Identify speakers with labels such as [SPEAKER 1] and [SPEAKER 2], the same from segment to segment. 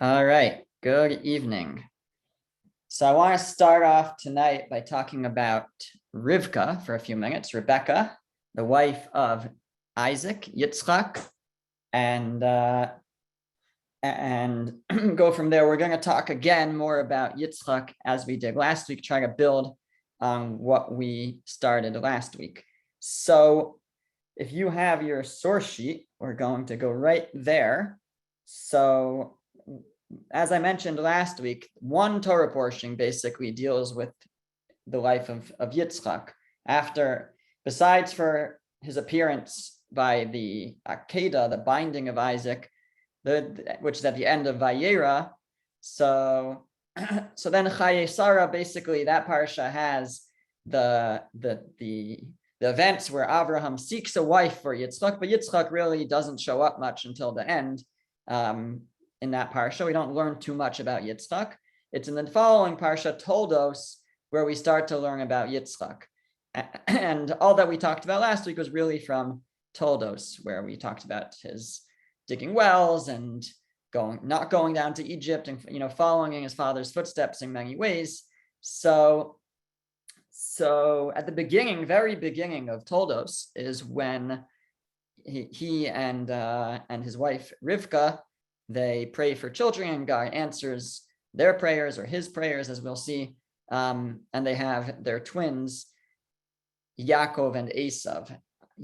[SPEAKER 1] All right, good evening. So I want to start off tonight by talking about Rivka for a few minutes, Rebecca, the wife of Isaac, Yitzchak, and go from there. We're going to talk again more about Yitzchak as we did last week, try to build on what we started last week. So if you have your source sheet, we're going to go right there. So as I mentioned last week, one Torah portion basically deals with the life of Yitzchak. Besides for his appearance by the Akedah, the binding of Isaac, which is at the end of Vayera. So then Chaye Sarah, basically that parsha has the events where Avraham seeks a wife for Yitzchak, but Yitzchak really doesn't show up much until the end. In that parsha, we don't learn too much about Yitzchak. It's in the following parsha, Toldos, where we start to learn about Yitzchak. And all that we talked about last week was really from Toldos, where we talked about his digging wells and not going down to Egypt and following in his father's footsteps in many ways. So at the beginning, very beginning of Toldos is when he and his wife Rivka, they pray for children, and God answers their prayers or his prayers, as we'll see. And they have their twins, Yaakov and Esav,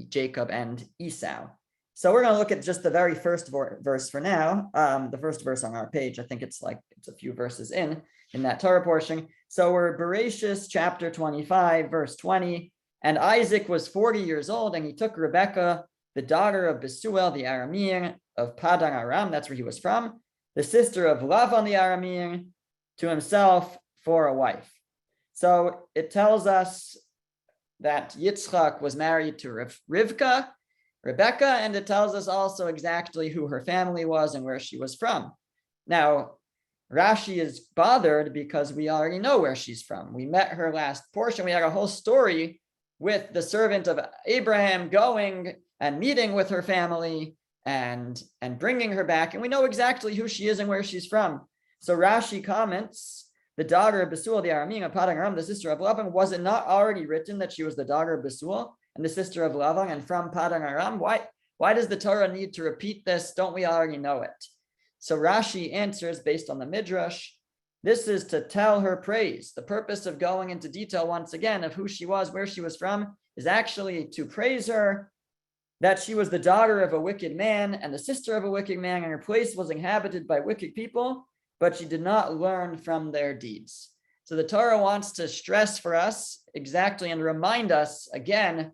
[SPEAKER 1] Jacob and Esau. So we're going to look at just the very first verse for now, the first verse on our page. I think it's a few verses in that Torah portion. So we're Bereshis chapter 25, verse 20. And Isaac was 40 years old, and he took Rebekah, the daughter of Besuel the Aramean of Padan Aram, that's where he was from, the sister of Lavan the Aramean, to himself for a wife. So it tells us that Yitzchak was married to Rebecca, and it tells us also exactly who her family was and where she was from. Now, Rashi is bothered because we already know where she's from. We met her last portion. We had a whole story with the servant of Abraham going and meeting with her family and bringing her back, and we know exactly who she is and where she's from. So Rashi comments, the daughter of Besuel the Aramean of Padan Aram, the sister of Lavan, was it not already written that she was the daughter of Besuel and the sister of Lavan and from Padan Aram? Why does the Torah need to repeat this? Don't we already know it? So Rashi answers based on the Midrash, this is to tell her praise. The purpose of going into detail once again of who she was, where she was from, is actually to praise her, that she was the daughter of a wicked man and the sister of a wicked man, and her place was inhabited by wicked people, but she did not learn from their deeds. So the Torah wants to stress for us exactly and remind us again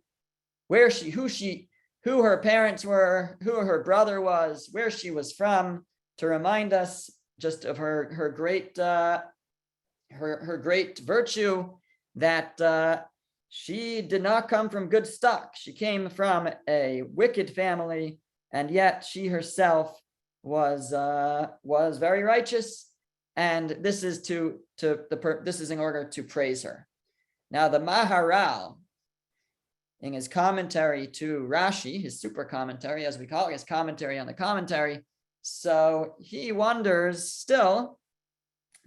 [SPEAKER 1] who her parents were, who her brother was, where she was from, to remind us just of her great virtue, that she did not come from good stock. She came from a wicked family, and yet she herself was very righteous. And this is this is in order to praise her. Now the Maharal, in his commentary to Rashi, his super commentary, as we call it, his commentary on the commentary, so he wonders still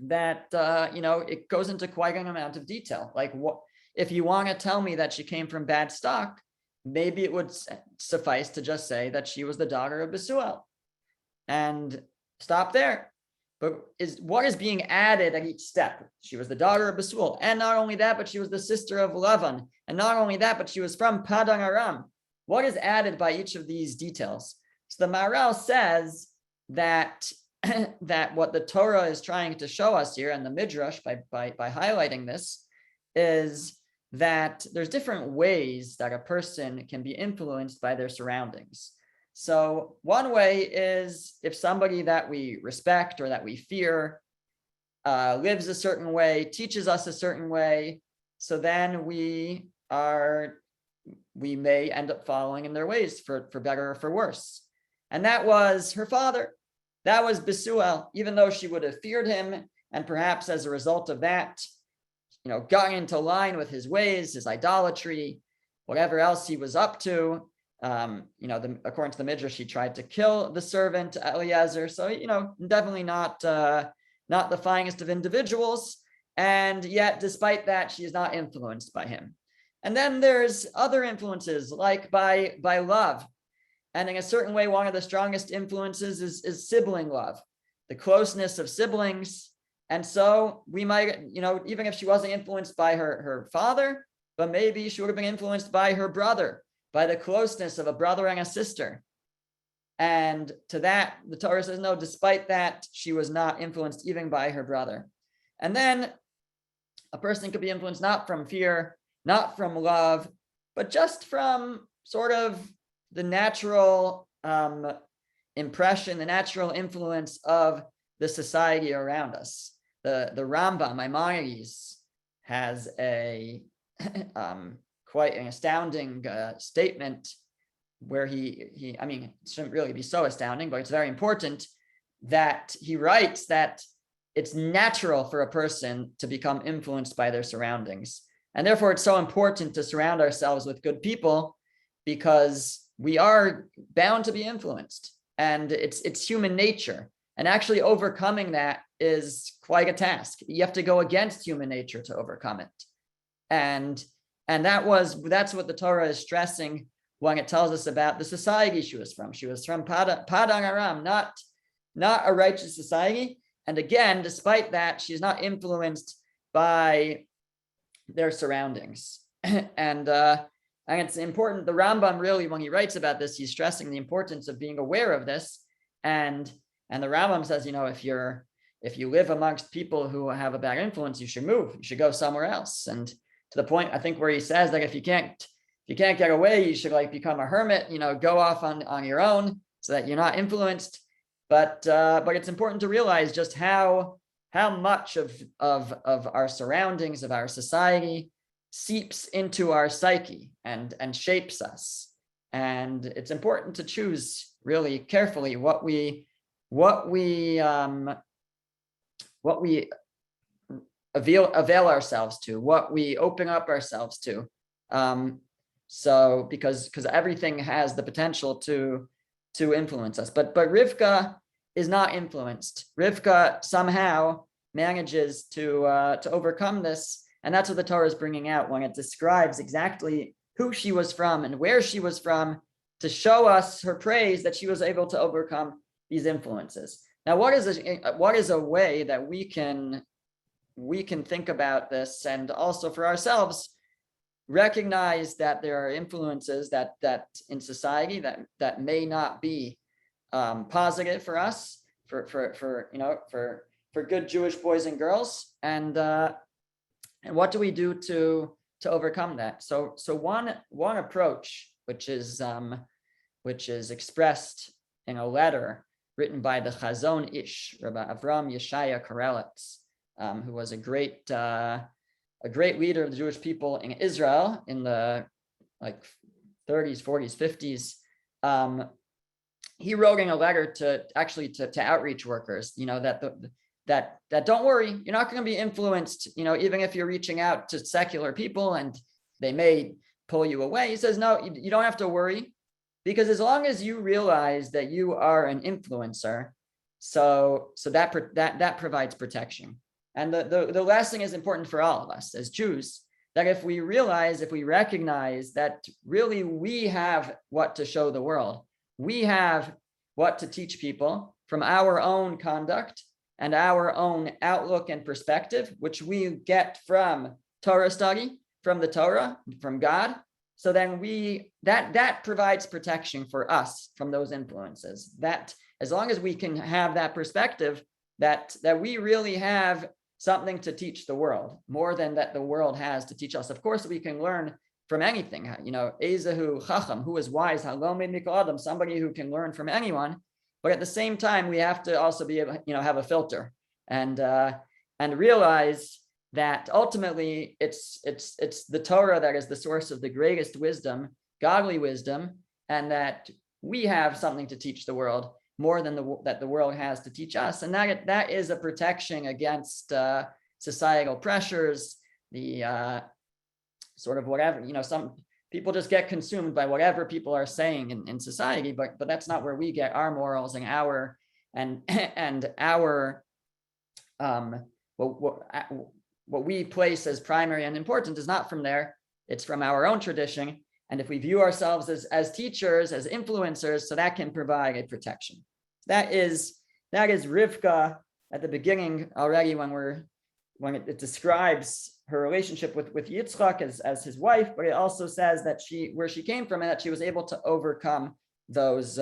[SPEAKER 1] that it goes into quite an amount of detail. Like, what if you want to tell me that she came from bad stock? Maybe it would suffice to just say that she was the daughter of Besuel and stop there. But what is being added at each step? She was the daughter of Besuel, and not only that, but she was the sister of Lavan, and not only that, but she was from Padan Aram. What is added by each of these details? So the Maharal says that what the Torah is trying to show us here, and the Midrash by highlighting this, is that there's different ways that a person can be influenced by their surroundings. So one way is if somebody that we respect or that we fear lives a certain way, teaches us a certain way, so then we may end up following in their ways for better or for worse. And that was her father. That was Besuel. Even though she would have feared him, and perhaps as a result of that, got into line with his ways, his idolatry, whatever else he was up to, according to the Midrash, she tried to kill the servant Eliezer. So, definitely not the finest of individuals. And yet, despite that, she is not influenced by him. And then there's other influences, like by love. And in a certain way, one of the strongest influences is sibling love, the closeness of siblings. And so we might, even if she wasn't influenced by her father, but maybe she would have been influenced by her brother, by the closeness of a brother and a sister. And to that, the Torah says, no, despite that, she was not influenced even by her brother. And then a person could be influenced not from fear, not from love, but just from sort of the natural impression, the natural influence of the society around us. The Rambam, Maimonides, has a quite an astounding statement where he it shouldn't really be so astounding, but it's very important, that he writes that it's natural for a person to become influenced by their surroundings. And therefore, it's so important to surround ourselves with good people, because we are bound to be influenced, and it's human nature. And actually overcoming that is quite a task. You have to go against human nature to overcome it. And that's what the Torah is stressing when it tells us about the society she was from. She was from Padan Aram, not a righteous society. And again, despite that, she's not influenced by their surroundings. And it's important. The Rambam really, when he writes about this, he's stressing the importance of being aware of this. And the Rambam says, if you live amongst people who have a bad influence, you should move. You should go somewhere else. And to the point, I think, where he says that if you can't get away, you should become a hermit. Go off on your own so that you're not influenced. But it's important to realize just how much of our surroundings, of our society, seeps into our psyche and shapes us. And it's important to choose really carefully what we avail ourselves to, what we open up ourselves to. So because everything has the potential to influence us. But Rivka is not influenced. Rivka somehow manages to overcome this. And that's what the Torah is bringing out when it describes exactly who she was from and where she was from, to show us her praise that she was able to overcome these influences. Now, what is a way that we can think about this, and also for ourselves recognize that there are influences that in society that may not be positive for us, for good Jewish boys and girls, and what do we do to overcome that? So one approach, which is expressed in a letter written by the Chazon Ish, Rabbi Avram Yeshaya Karelitz, who was a great leader of the Jewish people in Israel in the 30s, 40s, 50s. He wrote in a letter to outreach workers, that don't worry, you're not going to be influenced, even if you're reaching out to secular people and they may pull you away. He says, no, you don't have to worry, because as long as you realize that you are an influencer, so that provides protection. And the last thing is important for all of us as Jews, that if we recognize that really we have what to show the world, we have what to teach people from our own conduct and our own outlook and perspective, which we get from Torah study, from the Torah, from God. So then that provides protection for us from those influences. That as long as we can have that perspective, that we really have something to teach the world, more than that the world has to teach us. Of course, we can learn from anything. Ezehu Chacham, who is wise, somebody who can learn from anyone. But at the same time, we have to also be able, have a filter and realize that ultimately it's the Torah that is the source of the greatest wisdom, godly wisdom, and that we have something to teach the world more than that the world has to teach us. And that is a protection against societal pressures, the sort of whatever, people just get consumed by whatever people are saying in society, but that's not where we get our morals and our and our what we place as primary and important is not from there. It's from our own tradition. And if we view ourselves as teachers, as influencers, so that can provide a protection. That is Rivka at the beginning already, when it describes her relationship with Yitzchak as his wife, but it also says that where she came from and that she was able to overcome those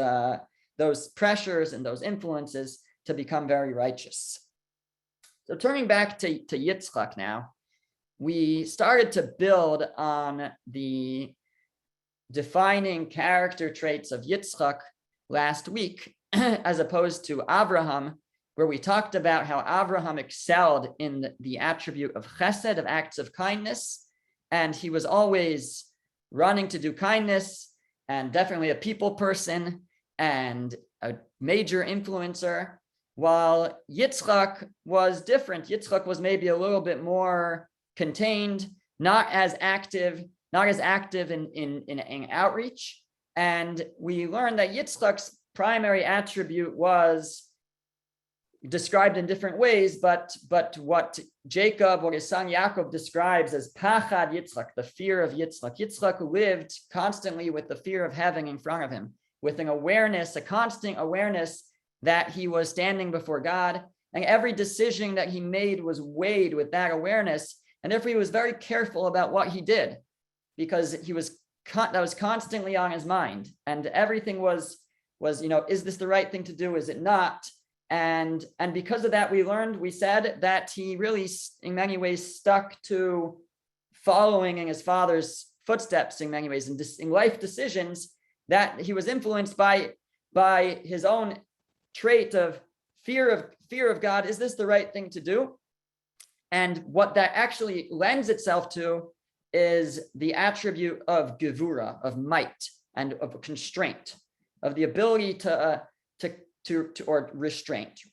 [SPEAKER 1] pressures and those influences to become very righteous. So turning back to Yitzchak now, we started to build on the defining character traits of Yitzchak last week, as opposed to Abraham, where we talked about how Abraham excelled in the attribute of chesed, of acts of kindness, and he was always running to do kindness, and definitely a people person and a major influencer, while Yitzchak was different. Yitzchak was maybe a little bit more contained, not as active in outreach. And we learned that Yitzchak's primary attribute was described in different ways, but what his son Yaakov describes as pachad Yitzchak, the fear of Yitzchak. Yitzchak lived constantly with the fear of heaven in front of him, with a constant awareness that he was standing before God, and every decision that he made was weighed with that awareness, and therefore he was very careful about what he did, because that was constantly on his mind, and everything was is this the right thing to do? Is it not? And because of that, we said that he really, in many ways, stuck to following in his father's footsteps in many ways, and in life decisions, that he was influenced by his own trait of fear of God. Is this the right thing to do? And what that actually lends itself to is the attribute of gevura, of might, and of constraint, of the ability to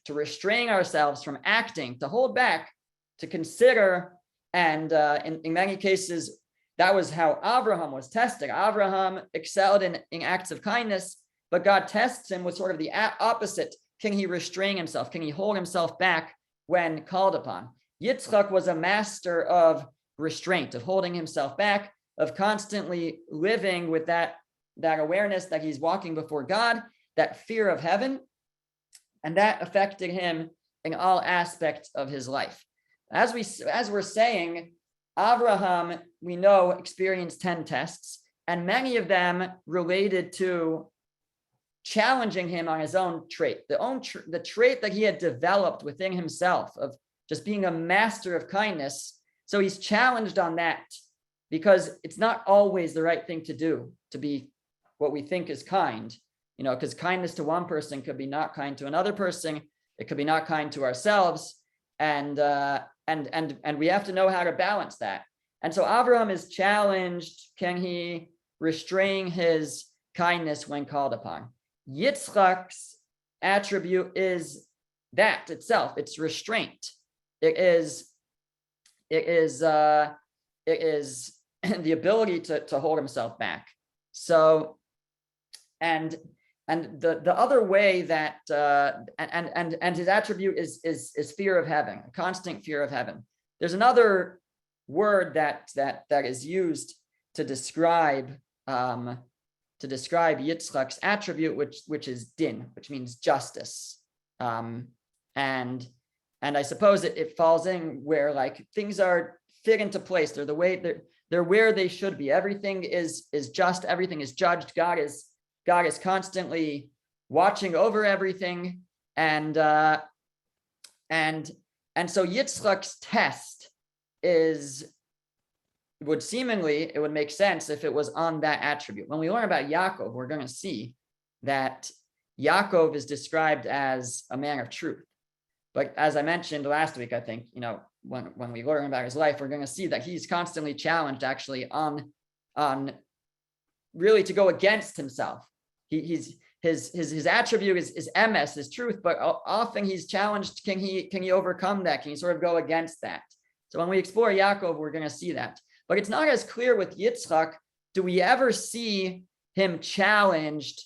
[SPEAKER 1] restrain ourselves from acting, to hold back, to consider. And in many cases, that was how Abraham was tested. Abraham excelled in acts of kindness, but God tests him with sort of the opposite. Can he restrain himself? Can he hold himself back when called upon? Yitzchak was a master of restraint, of holding himself back, of constantly living with that awareness that he's walking before God, that fear of heaven, and that affected him in all aspects of his life. As we're saying, Abraham, we know, experienced 10 tests, and many of them related to challenging him on his own trait, the trait that he had developed within himself of just being a master of kindness. So he's challenged on that, because it's not always the right thing to do, to be what we think is kind, because kindness to one person could be not kind to another person. It could be not kind to ourselves. And we have to know how to balance that. And so Abraham is challenged. Can he restrain his kindness when called upon? Yitzchak's attribute is that itself. It's restraint. It is the ability to hold himself back. So, and the other way that and his attribute is fear of heaven, a constant fear of heaven. There's another word that is used to describe Yitzchak's attribute, which is din, which means justice. And I suppose it falls in where like things are fit into place. They're the way they're where they should be. Everything is just. Everything is judged. God is constantly watching over everything, and so Yitzchak's test would make sense if it was on that attribute. When we learn about Yaakov, we're going to see that Yaakov is described as a man of truth. But as I mentioned last week, I think, when we learn about his life, we're going to see that he's constantly challenged actually on really to go against himself. His attribute is emes, is truth, but often he's challenged. Can he overcome that? Can he sort of go against that? So when we explore Yaakov, we're going to see that. But it's not as clear with Yitzchak. do we ever see him challenged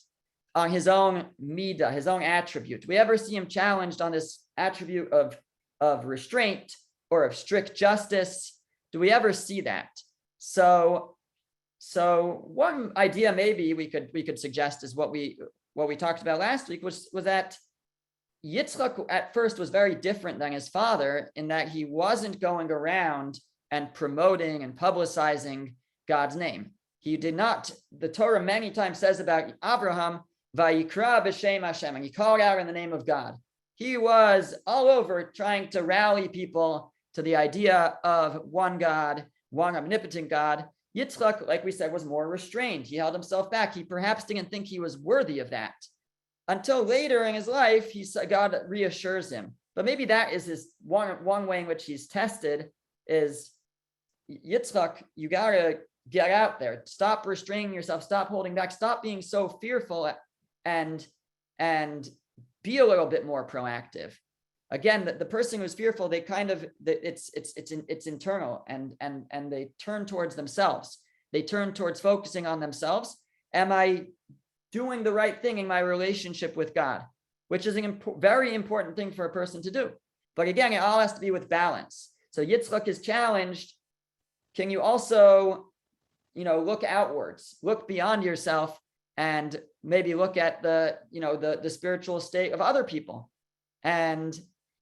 [SPEAKER 1] on his own midah, his own attribute? Do we ever see him challenged on this attribute of restraint or of strict justice? Do we ever see that? So one idea maybe we could suggest is what we talked about last week was that Yitzchak at first was very different than his father in that he wasn't going around and promoting and publicizing God's name. He did not. The Torah many times says about Abraham, Vayikra b'shem Hashem, and he called out in the name of God. He was all over trying to rally people to the idea of one God, one omnipotent God. Yitzchak, like we said, was more restrained. He held himself back. He perhaps didn't think he was worthy of that. Until later in his life, God reassures him. But maybe that is his one way in which he's tested is, Yitzchak, you gotta get out there. Stop restraining yourself. Stop holding back. Stop being so fearful, and be a little bit more proactive. Again, the person who's fearful, they kind of, it's internal, and they turn towards themselves. They turn towards focusing on themselves. Am I doing the right thing in my relationship with God? Which is a very important thing for a person to do. But again, it all has to be with balance. So Yitzchak is challenged. Can you also, look outwards, look beyond yourself, and maybe look at the spiritual state of other people? And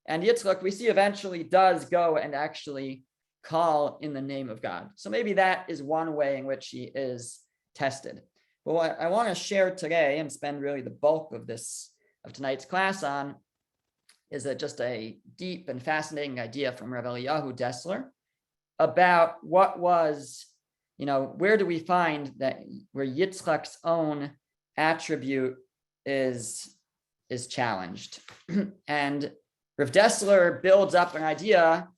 [SPEAKER 1] Yitzchak, we see, eventually does go and actually call in the name of God. So maybe that is one way in which he is tested. Well, what I want to share today and spend really the bulk of tonight's class on is just a deep and fascinating idea from Rav Eliyahu Dessler about what was, where do we find that where Yitzchak's own attribute is challenged. And Rav Dessler builds up an idea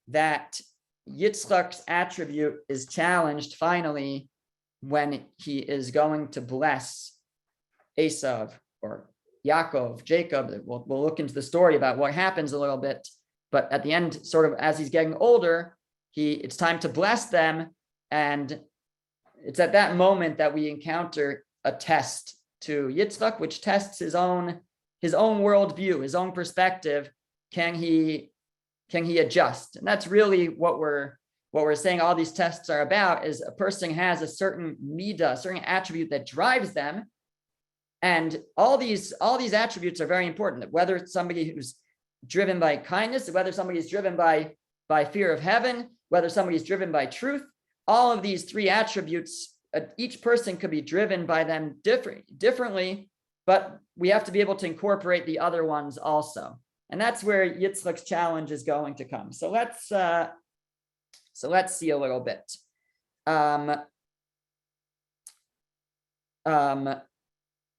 [SPEAKER 1] that Yitzchak's attribute is challenged finally when he is going to bless Esav or Yaakov, Jacob. We'll look into the story about what happens a little bit, but at the end, sort of as he's getting older, it's time to bless them, and it's at that moment that we encounter a test to Yitzchak, which tests his own worldview, his own perspective. Can he adjust? And that's really what we're saying all these tests are about, is a person has a certain midah, a certain attribute that drives them. And all these attributes are very important, whether it's somebody who's driven by kindness, whether somebody is driven by fear of heaven, whether somebody is driven by truth. All of these three attributes, each person could be driven by them differently, but we have to be able to incorporate the other ones also. And that's where Yitzchak's challenge is going to come. So let's see a little bit.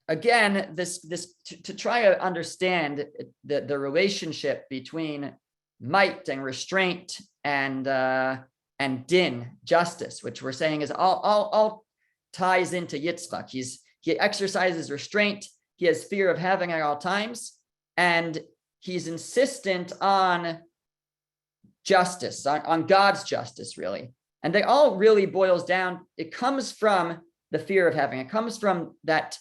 [SPEAKER 1] Again, to try to understand the relationship between might and restraint and din, justice, which we're saying is all ties into Yitzchak. He exercises restraint. He has fear of heaven at all times, and he's insistent on justice, on God's justice, really. And they all really boils down, it comes from the fear of heaven. It comes from that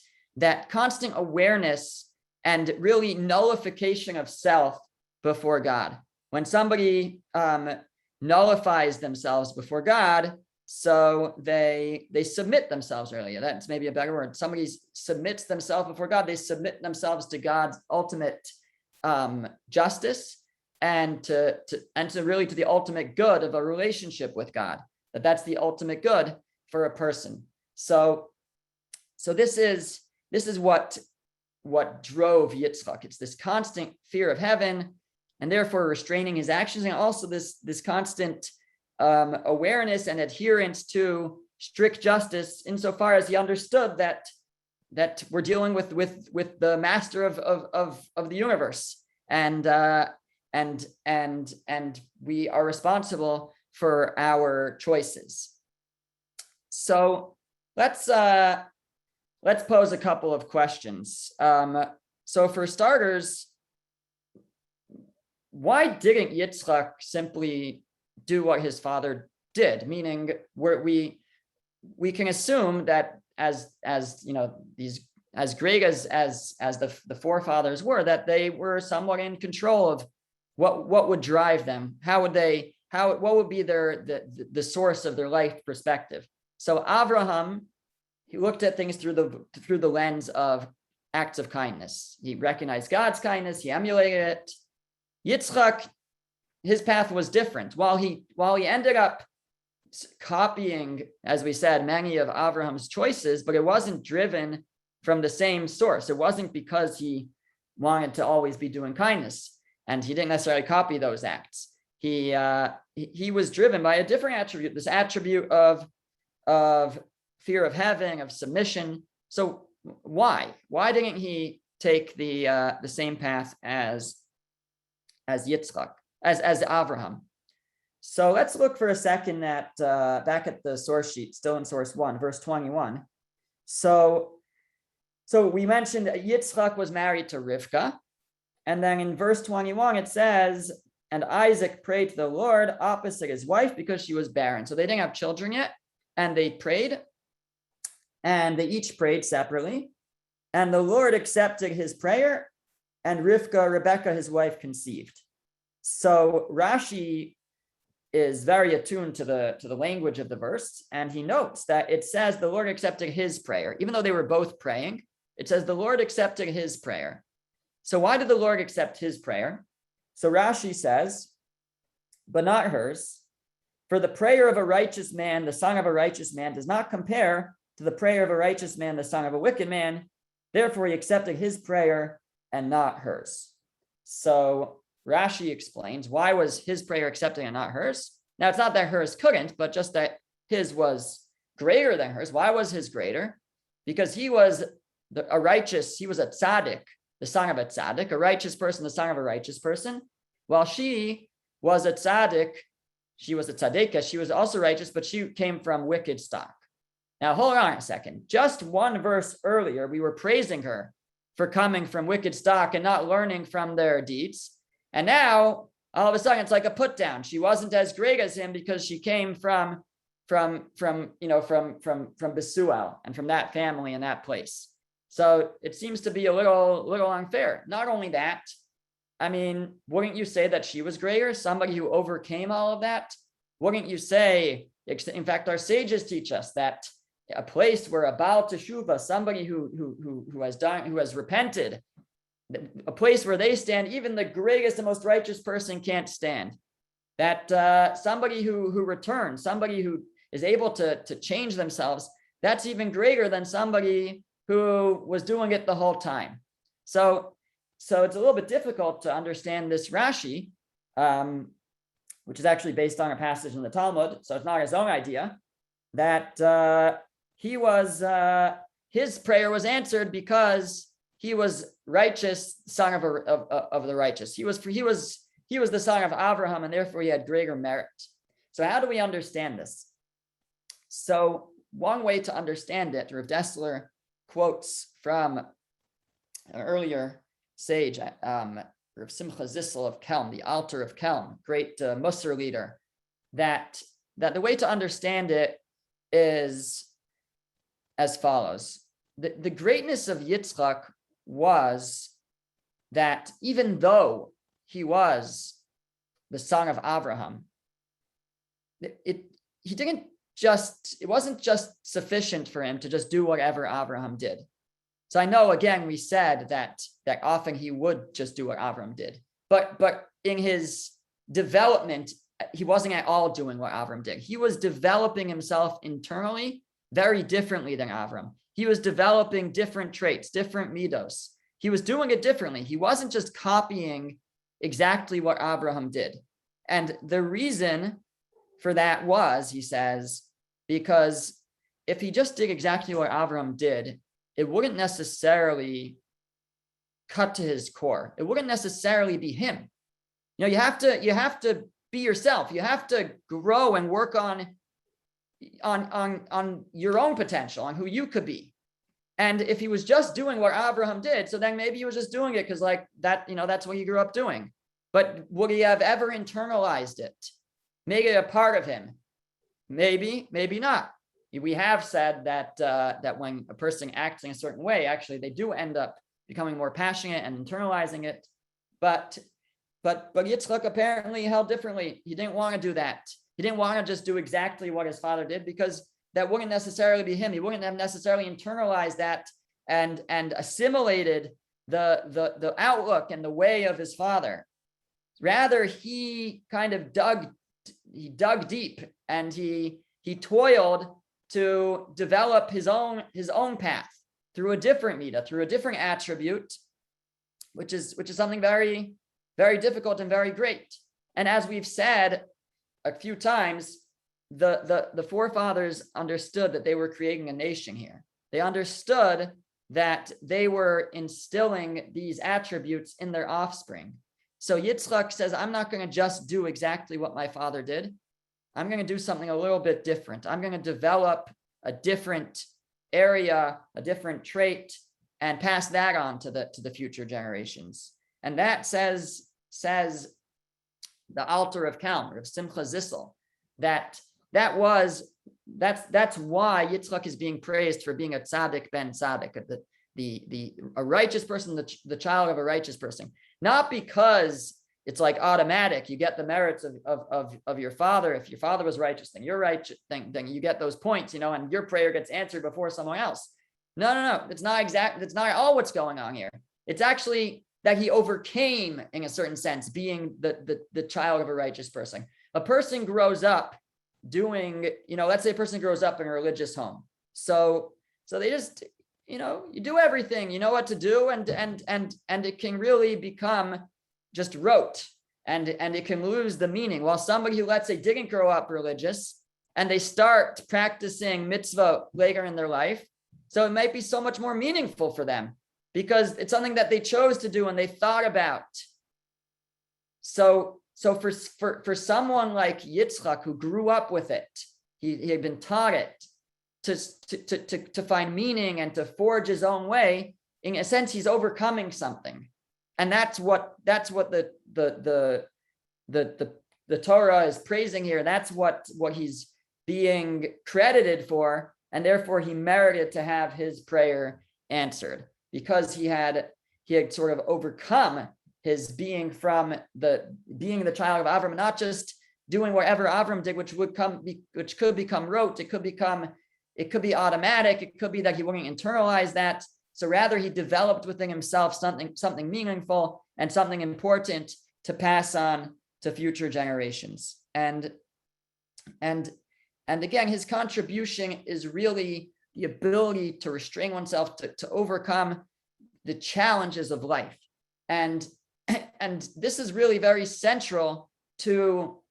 [SPEAKER 1] constant awareness and really nullification of self before God. When somebody nullifies themselves before God, so they submit themselves, really. That's maybe a better word. Somebody submits themselves before God. They submit themselves to God's ultimate justice and to really to the ultimate good of a relationship with God. That's the ultimate good for a person. So this is what drove Yitzchak. It's this constant fear of heaven, and therefore restraining his actions, and also this constant awareness and adherence to strict justice, insofar as he understood that we're dealing with the master of the universe, and we are responsible for our choices. So let's pose a couple of questions. So for starters, why didn't Yitzchak simply do what his father did? Meaning, we can assume that as these, as great as the forefathers were, that they were somewhat in control of what would drive them. What would be the source of their life perspective. So Avraham, he looked at things through the lens of acts of kindness. He recognized God's kindness, he emulated it. Yitzchak, his path was different. While he ended up copying, as we said, many of Avraham's choices, but it wasn't driven from the same source. It wasn't because he wanted to always be doing kindness, and he didn't necessarily copy those acts. He was driven by a different attribute, this attribute of fear of heaven, of submission. So why didn't he take the same path as Yitzchak, as Avraham? So let's look for a second at back at the source sheet, still in source 1, verse 21. So we mentioned Yitzchak was married to Rivka, and then in verse 21 it says, and Isaac prayed to the Lord opposite his wife because she was barren. So they didn't have children yet, and they prayed, and they each prayed separately, and the Lord accepted his prayer, and Rebecca, his wife, conceived. So Rashi is very attuned to the language of the verse, and he notes that it says the Lord accepted his prayer. Even though they were both praying, it says the Lord accepted his prayer. So why did the Lord accept his prayer? So Rashi says, but not hers. For the prayer of a righteous man, the son of a righteous man, does not compare to the prayer of a righteous man, the son of a wicked man. Therefore, he accepted his prayer and not hers. So Rashi explains, why was his prayer accepted and not hers? Now, it's not that hers couldn't, but just that his was greater than hers. Why was his greater? Because he was he was a tzaddik, the son of a tzaddik, a righteous person, the son of a righteous person, while she was a tzaddik, she was a tzaddikah, she was also righteous, but she came from wicked stock. Now, hold on a second. Just one verse earlier, we were praising her for coming from wicked stock and not learning from their deeds. And now, all of a sudden, it's like a put down. She wasn't as great as him because she came from Besuel and from that family and that place. So it seems to be a little unfair. Not only that, I mean, wouldn't you say that she was greater? Somebody who overcame all of that? Wouldn't you say, in fact, our sages teach us that a place where a Baal Teshuvah, somebody who has repented, a place where they stand, even the greatest and most righteous person can't stand. That somebody who returns, somebody who is able to change themselves, that's even greater than somebody who was doing it the whole time. So it's a little bit difficult to understand this Rashi, which is actually based on a passage in the Talmud, so it's not his own idea, that his prayer was answered because he was righteous, son of the righteous. He was the son of Avraham, and therefore he had greater merit. So how do we understand this? So one way to understand it, Rav Dessler quotes from an earlier sage, Rav Simcha Zissel of Kelm, the Alter of Kelm, great Musar leader, that the way to understand it is as follows. The greatness of Yitzchak was that even though he was the son of Avraham, it wasn't just sufficient for him to just do whatever Avraham did. So I know, again, we said that often he would just do what Avraham did, but in his development, he wasn't at all doing what Avraham did. He was developing himself internally very differently than Avraham. He was developing different traits, different midos. He was doing it differently. He wasn't just copying exactly what Avraham did. And the reason for that was, he says, because if he just did exactly what Avraham did, it wouldn't necessarily cut to his core. It wouldn't necessarily be him. You have to be yourself. You have to grow and work on your own potential, on who you could be. And if he was just doing what Avraham did, so then maybe he was just doing it because like that, that's what he grew up doing. But would he have ever internalized it, made it a part of him? Maybe, maybe not. we have said that that when a person acts in a certain way, actually they do end up becoming more passionate and internalizing it. But Yitzchak apparently held differently. He didn't want to do that. He didn't want to just do exactly what his father did, because that wouldn't necessarily be him. He wouldn't have necessarily internalized that and assimilated the outlook and the way of his father. Rather, he kind of dug deep, and he toiled to develop his own path through a different midah, through a different attribute, which is something very, very difficult and very great. And as we've said a few times, the forefathers understood that they were creating a nation here. They understood that they were instilling these attributes in their offspring. So Yitzchak says, I'm not going to just do exactly what my father did. I'm going to do something a little bit different. I'm going to develop a different area, a different trait, and pass that on to the future generations. And that says the Alter of Kelm, of Simcha Zissel, that's why Yitzchak is being praised for being a tzaddik ben tzaddik, a righteous person, the child of a righteous person. Not because it's like automatic, you get the merits of your father. If your father was righteous, then you're righteous, then you get those points, and your prayer gets answered before someone else. No. It's not exact. That's not all what's going on here. It's actually that he overcame, in a certain sense, being the child of a righteous person. A person grows up doing, let's say a person grows up in a religious home. So they just, you do everything, you know what to do, and it can really become just rote, and it can lose the meaning. While somebody who, let's say, didn't grow up religious and they start practicing mitzvot later in their life, so it might be so much more meaningful for them because it's something that they chose to do and they thought about. So for someone like Yitzchak, who grew up with it, he had been taught it, to find meaning and to forge his own way. In a sense, he's overcoming something, and that's what the Torah is praising here. That's what he's being credited for, and therefore he merited to have his prayer answered, because he had sort of overcome his being the child of Avram, not just doing whatever Avram did, which could become rote. It could be automatic. It could be that he wouldn't internalize that. So rather, he developed within himself something meaningful and something important to pass on to future generations. And again, his contribution is really the ability to restrain oneself, to overcome the challenges of life. And this is really very central to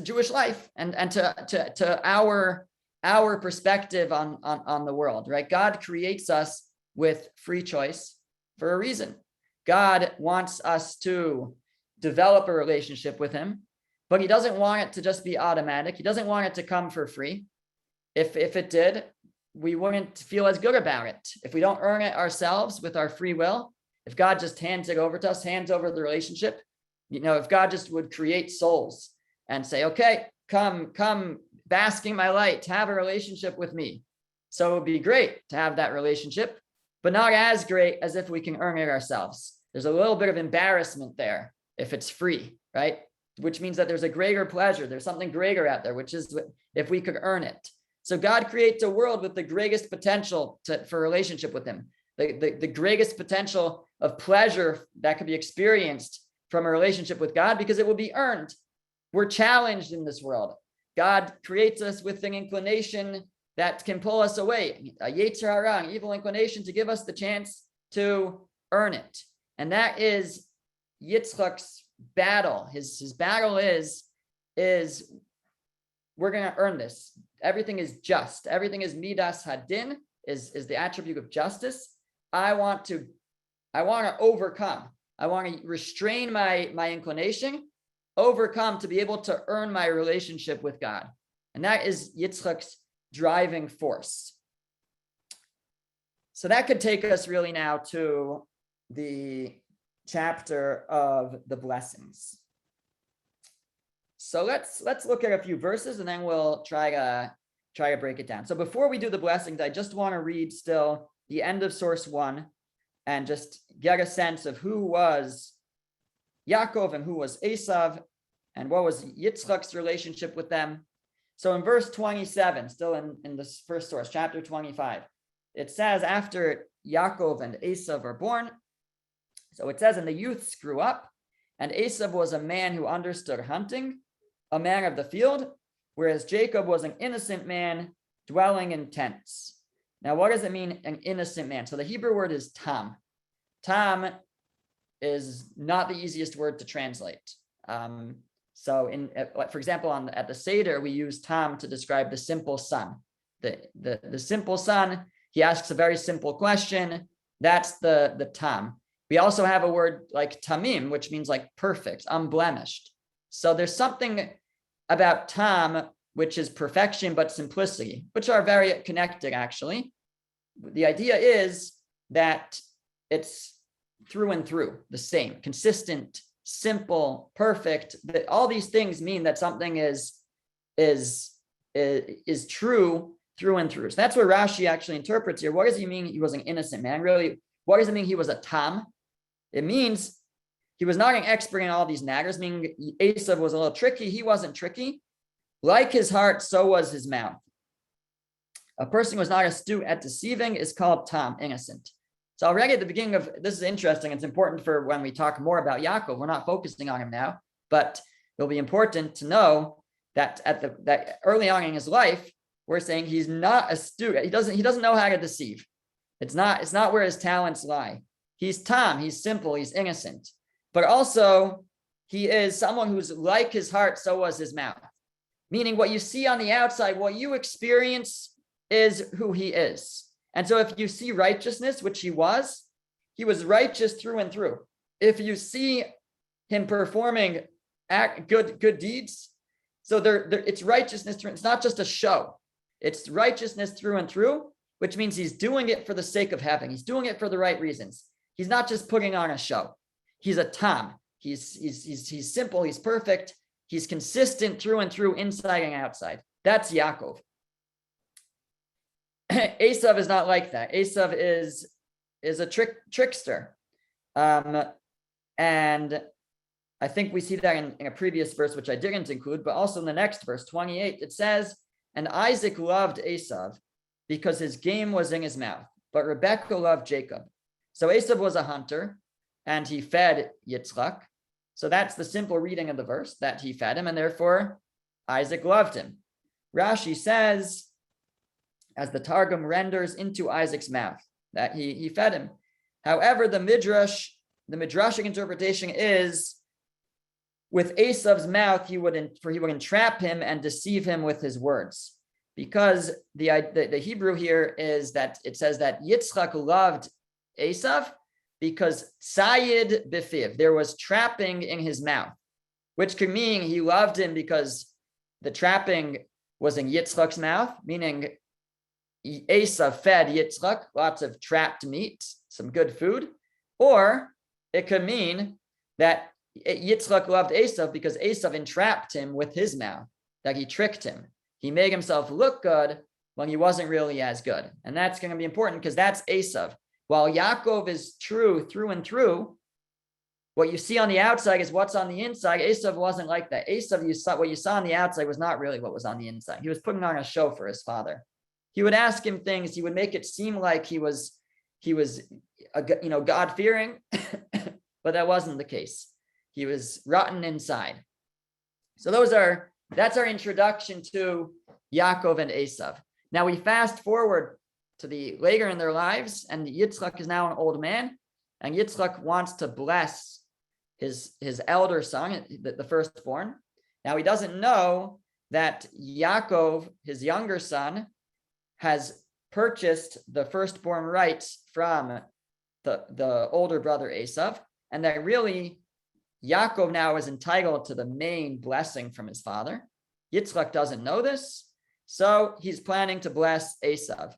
[SPEAKER 1] Jewish life and to our perspective on the world, right? God creates us with free choice for a reason. God wants us to develop a relationship with him, but he doesn't want it to just be automatic. He doesn't want it to come for free. If it did, we wouldn't feel as good about it. If we don't earn it ourselves with our free will, if God just hands it over to us, hands over the relationship, if God just would create souls and say, okay, come bask in my light, have a relationship with me. So it would be great to have that relationship, but not as great as if we can earn it ourselves. There's a little bit of embarrassment there if it's free, right? Which means that there's a greater pleasure. There's something greater out there, which is if we could earn it. So God creates a world with the greatest potential for relationship with him, the greatest potential of pleasure that could be experienced from a relationship with God, because it will be earned. We're challenged in this world. God creates us with an inclination that can pull us away, a yetzer hara, an evil inclination, to give us the chance to earn it. And that is Yitzchak's battle. His battle is we're going to earn this. Everything is just. Everything is midas hadin, is the attribute of justice. I want to overcome. I want to restrain my inclination, overcome to be able to earn my relationship with God. And that is Yitzchak's driving force. So that could take us really now to the chapter of the blessings. So let's look at a few verses, and then we'll try try to break it down. So before we do the blessings, I just want to read still the end of source 1 and just get a sense of who was Yaakov and who was Esav and what was Yitzchak's relationship with them. So in verse 27, still in this first source, chapter 25, it says after Yaakov and Esav are born, so it says, and the youths grew up, and Esav was a man who understood hunting, a man of the field, whereas Jacob was an innocent man dwelling in tents. Now, what does it mean, an innocent man? So the Hebrew word is tam. Tam is not the easiest word to translate. So for example, at the Seder, we use tam to describe the simple son. The simple son, he asks a very simple question. That's the tam. We also have a word like tamim, which means like perfect, unblemished. So there's something about tam, which is perfection, but simplicity, which are very connected, actually. The idea is that it's through and through the same, consistent, simple, perfect. That all these things mean that something is true through and through. So that's what Rashi actually interprets here. What does he mean he was an innocent man? Really, what does it mean he was a tam? It means he was not an expert in all these matters, meaning Esav was a little tricky. He wasn't tricky. Like his heart, so was his mouth. A person who is not astute at deceiving is called tam, innocent. So already at the beginning of, this is interesting. It's important for when we talk more about Yaakov. We're not focusing on him now, but it'll be important to know that that early on in his life, we're saying he's not astute. He doesn't know how to deceive. It's not where his talents lie. He's tam, he's simple, he's innocent. But also, he is someone who's like his heart, so was his mouth. Meaning what you see on the outside, what you experience is who he is. And so if you see righteousness, which he was righteous through and through. If you see him performing good deeds, so it's righteousness through, it's not just a show. It's righteousness through and through, which means he's doing it for the sake of having. He's doing it for the right reasons. He's not just putting on a show. He's a tam. He's simple. He's perfect. He's consistent through and through, inside and outside. That's Yaakov. Esav is not like that. Esav is a trickster. And I think we see that in a previous verse, which I didn't include, but also in the next verse, 28, it says, and Isaac loved Esav because his game was in his mouth, but Rebekah loved Jacob. So Esav was a hunter, and he fed Yitzchak. So that's the simple reading of the verse, that he fed him, and therefore Isaac loved him. Rashi says, as the Targum renders, into Isaac's mouth, that he fed him. However, the midrashic interpretation is, with Esav's mouth, he would entrap him and deceive him with his words. Because the Hebrew here is that it says that Yitzchak loved Esav because Sayid Bifiv, there was trapping in his mouth, which could mean he loved him because the trapping was in Yitzchak's mouth, meaning Esav fed Yitzchak lots of trapped meat, some good food, or it could mean that Yitzchak loved Esav because Esav entrapped him with his mouth, that he tricked him. He made himself look good when he wasn't really as good. And that's going to be important because that's Esav. While Yaakov is true through and through, what you see on the outside is what's on the inside. Esav wasn't like that. Esav, what you saw on the outside was not really what was on the inside. He was putting on a show for his father. He would ask him things. He would make it seem like he was God-fearing, but that wasn't the case. He was rotten inside. So that's our introduction to Yaakov and Esav. Now we fast forward to the later in their lives, and Yitzchak is now an old man, and Yitzchak wants to bless his elder son, the firstborn. Now he doesn't know that Yaakov, his younger son, has purchased the firstborn rights from the older brother Esav, and that really Yaakov now is entitled to the main blessing from his father. Yitzchak doesn't know this, so he's planning to bless Esav.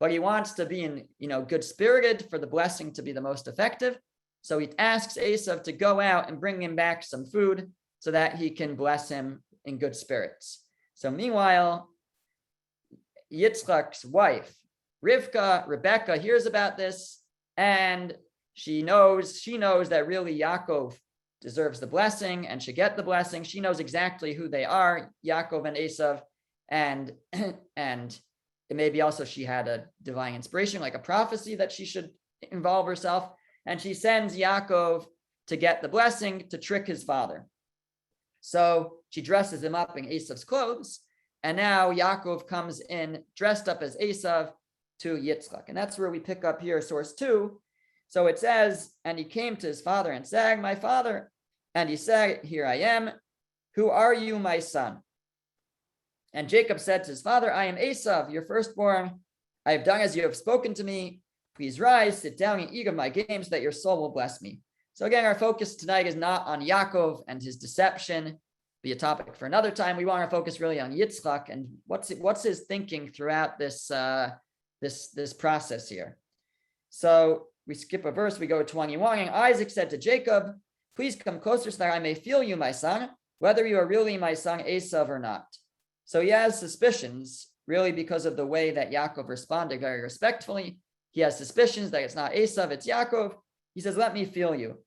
[SPEAKER 1] But he wants to be good-spirited for the blessing to be the most effective. So he asks Esav to go out and bring him back some food so that he can bless him in good spirits. So meanwhile, Yitzchak's wife, Rebecca, hears about this, and she knows that really Yaakov deserves the blessing and should get the blessing. She knows exactly who they are, Yaakov and Esav, and maybe also she had a divine inspiration, like a prophecy that she should involve herself. And she sends Yaakov to get the blessing to trick his father. So she dresses him up in Esav's clothes. And now Yaakov comes in dressed up as Esav to Yitzchak. And that's where we pick up here, source 2. So it says, and he came to his father and said, my father. And he said, here I am. Who are you, my son? And Jacob said to his father, I am Esav, your firstborn. I have done as you have spoken to me. Please rise, sit down, and eat of my games, that your soul will bless me. So again, our focus tonight is not on Yaakov and his deception. Be a topic for another time. We want to focus really on Yitzchak and what's his thinking throughout this this process here. So we skip a verse. We go to 21. And Isaac said to Jacob, please come closer so that I may feel you, my son, whether you are really my son Esav or not. So he has suspicions, really, because of the way that Yaakov responded very respectfully. He has suspicions that it's not Esav, it's Yaakov. He says, let me feel you.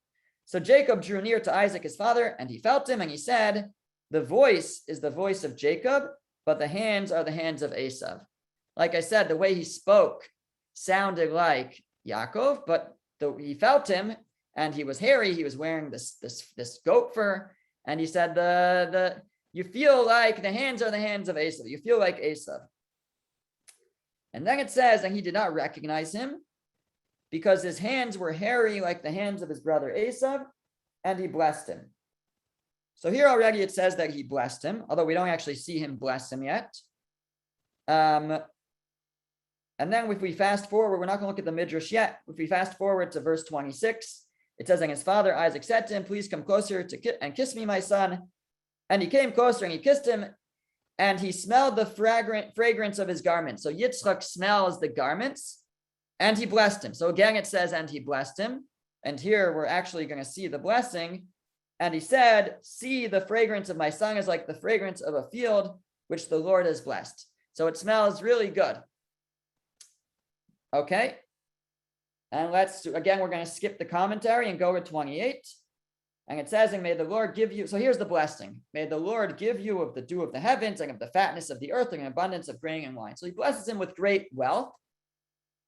[SPEAKER 1] So Jacob drew near to Isaac, his father, and he felt him, and he said, the voice is the voice of Jacob, but the hands are the hands of Esav. Like I said, the way he spoke sounded like Yaakov, but he felt him, and he was hairy. He was wearing this goat fur, and he said, you feel like the hands are the hands of Esav. You feel like Esav. And then it says, and he did not recognize him because his hands were hairy like the hands of his brother Esav, and he blessed him. So here already it says that he blessed him, although we don't actually see him bless him yet. And then if we fast forward, we're not going to look at the Midrash yet. If we fast forward to verse 26, it says, and his father Isaac said to him, please come closer and kiss me, my son. And he came closer and he kissed him, and he smelled the fragrance of his garments. So Yitzchak smells the garments, and he blessed him. So again, it says, and he blessed him. And here we're actually going to see the blessing. And he said, see, the fragrance of my son is like the fragrance of a field, which the Lord has blessed. So it smells really good. Okay. And we're going to skip the commentary and go to 28. And it says, and may the Lord give you, so here's the blessing. May the Lord give you of the dew of the heavens and of the fatness of the earth and an abundance of grain and wine. So he blesses him with great wealth.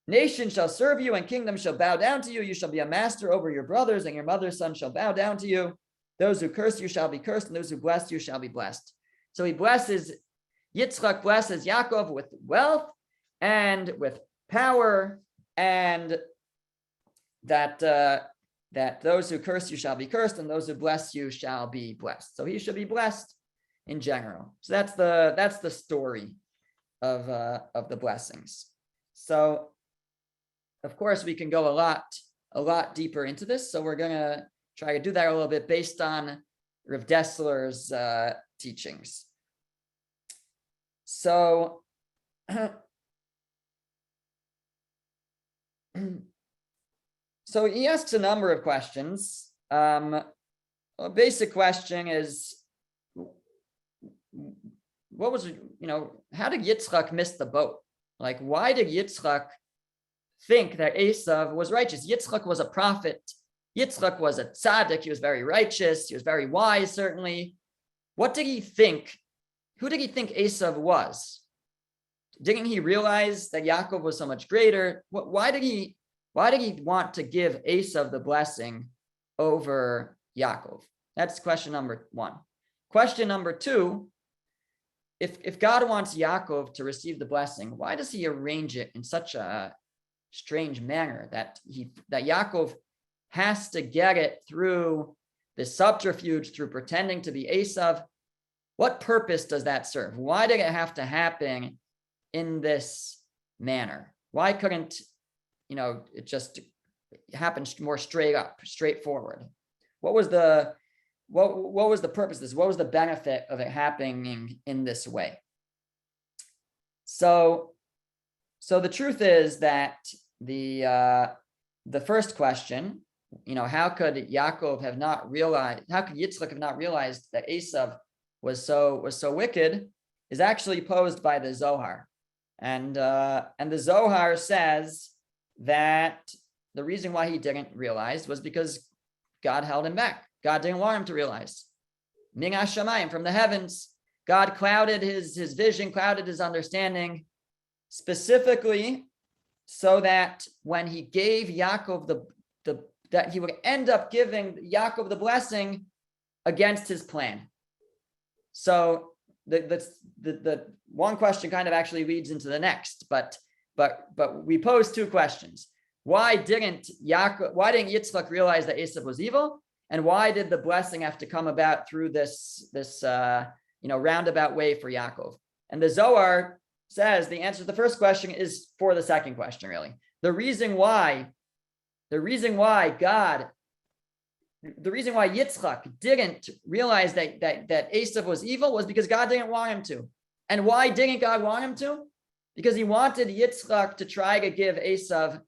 [SPEAKER 1] Nations shall serve you and kingdoms shall bow down to you. You shall be a master over your brothers, and your mother's son shall bow down to you. Those who curse you shall be cursed, and those who bless you shall be blessed. So Yitzchak blesses Yaakov with wealth and with power, and that those who curse you shall be cursed, and those who bless you shall be blessed. So he should be blessed in general. So that's the story of the blessings. So of course we can go a lot deeper into this. So we're gonna try to do that a little bit based on Rav Dessler's teachings. So so he asks a number of questions. A basic question is, how did Yitzchak miss the boat? Like, why did Yitzchak think that Esav was righteous? Yitzchak was a prophet. Yitzchak was a tzaddik. He was very righteous. He was very wise, certainly. What did he think? Who did he think Esav was? Didn't he realize that Yaakov was so much greater? Why did he want to give Esav the blessing over Yaakov? That's question number 1. Question number 2, if God wants Yaakov to receive the blessing, why does he arrange it in such a strange manner that Yaakov has to get it through the subterfuge, through pretending to be Esav? What purpose does that serve? Why did it have to happen in this manner? Why couldn't it just happened more straightforward? What was the purpose of this? What was the benefit of it happening in this way? So the truth is that the first question, how could Yitzchak have not realized that Esav was so wicked, is actually posed by the Zohar. And the Zohar says that the reason why he didn't realize was because God held him back. God didn't want him to realize. Min hashamayim, from the heavens, God clouded his vision, clouded his understanding, specifically so that when he gave Yaakov that he would end up giving Yaakov the blessing against his plan. So the one question kind of actually leads into the next, but we pose two questions. Why didn't Yitzchak realize that Esav was evil? And why did the blessing have to come about through this roundabout way for Yaakov? And the Zohar says the answer to the first question is for the second question, really. The reason why Yitzchak didn't realize that Esav was evil was because God didn't want him to. And why didn't God want him to? Because he wanted Yitzchak to try to give Esav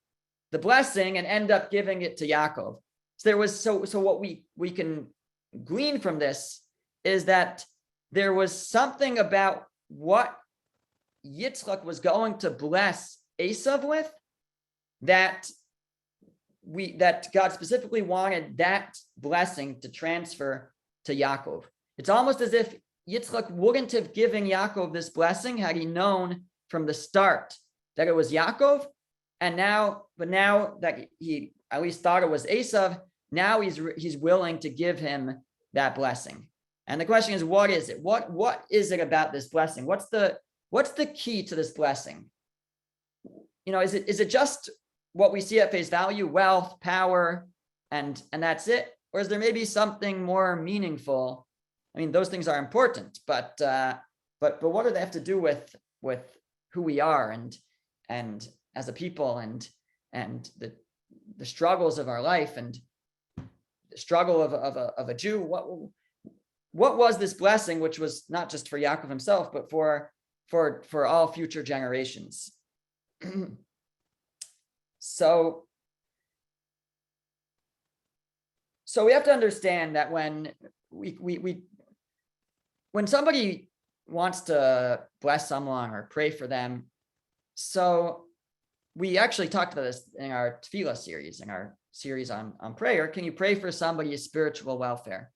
[SPEAKER 1] the blessing and end up giving it to Yaakov. So what we can glean from this is that there was something about what Yitzchak was going to bless Esav with that God specifically wanted that blessing to transfer to Yaakov. It's almost as if Yitzchak wouldn't have given Yaakov this blessing had he known from the start that it was Yaakov, but now that he at least thought it was Esav, now he's willing to give him that blessing. And the question is, what is it? What is it about this blessing? What's the key to this blessing? Is it just what we see at face value, wealth, power, and that's it? Or is there maybe something more meaningful? I mean, those things are important, but what do they have to do with who we are and as a people and the struggles of our life and the struggle of a Jew? What was this blessing, which was not just for Yaakov himself, but for all future generations? So we have to understand that when somebody wants to bless someone or pray for them, so we actually talked about this in our Tefillah series, in our series on prayer. Can you pray for somebody's spiritual welfare?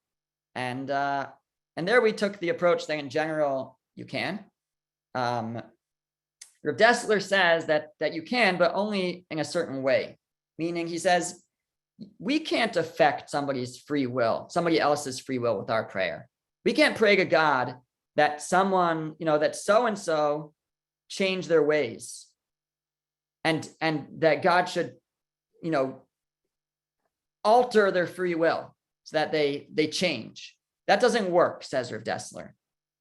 [SPEAKER 1] And there we took the approach that in general you can. Rav Dessler says that you can, but only in a certain way. Meaning, he says, we can't affect somebody else's free will with our prayer. We can't pray to God that someone, that so-and-so change their ways. And that God should, alter their free will so that they change. That doesn't work, says Rav Dessler.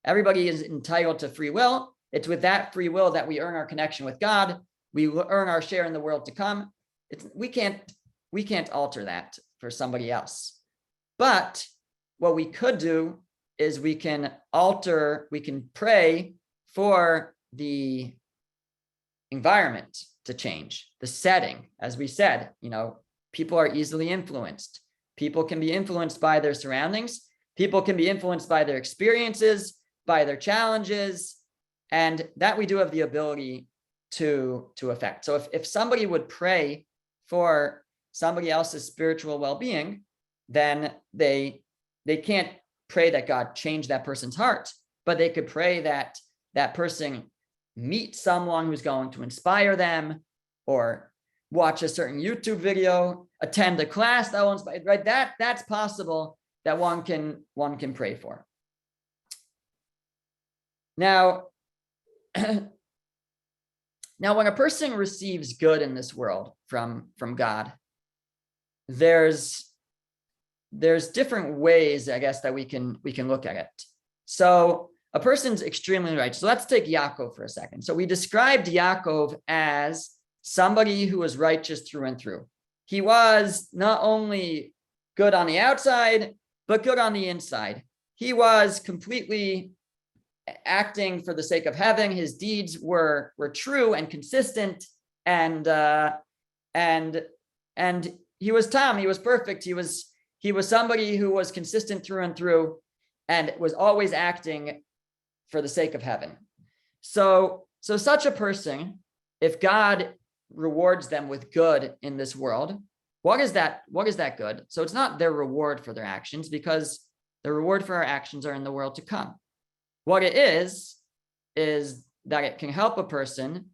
[SPEAKER 1] Everybody is entitled to free will. It's with that free will that we earn our connection with God. We earn our share in the world to come. We can't alter that for somebody else. But what we could do is we can pray for the environment to change, the setting. As we said, people are easily influenced. People can be influenced by their surroundings. People can be influenced by their experiences, by their challenges, and that we do have the ability to affect. So if somebody would pray for somebody else's spiritual well-being, then they can't pray that God change that person's heart, but they could pray that that person meet someone who's going to inspire them, or watch a certain YouTube video, attend a class that will inspire, right? That's possible that one can pray for. Now, when a person receives good in this world from God, there's different ways, I guess, that we can look at it. So a person's extremely righteous. So let's take Yaakov for a second. So we described Yaakov as somebody who was righteous through and through. He was not only good on the outside, but good on the inside. He was completely acting for the sake of heaven. His deeds were true and consistent, and he was Tom. He was perfect. He was somebody who was consistent through and through, and was always acting for the sake of heaven. So So such a person, if God rewards them with good in this world, what is that? What is that good? So it's not their reward for their actions, because the reward for our actions are in the world to come. What it is that it can help a person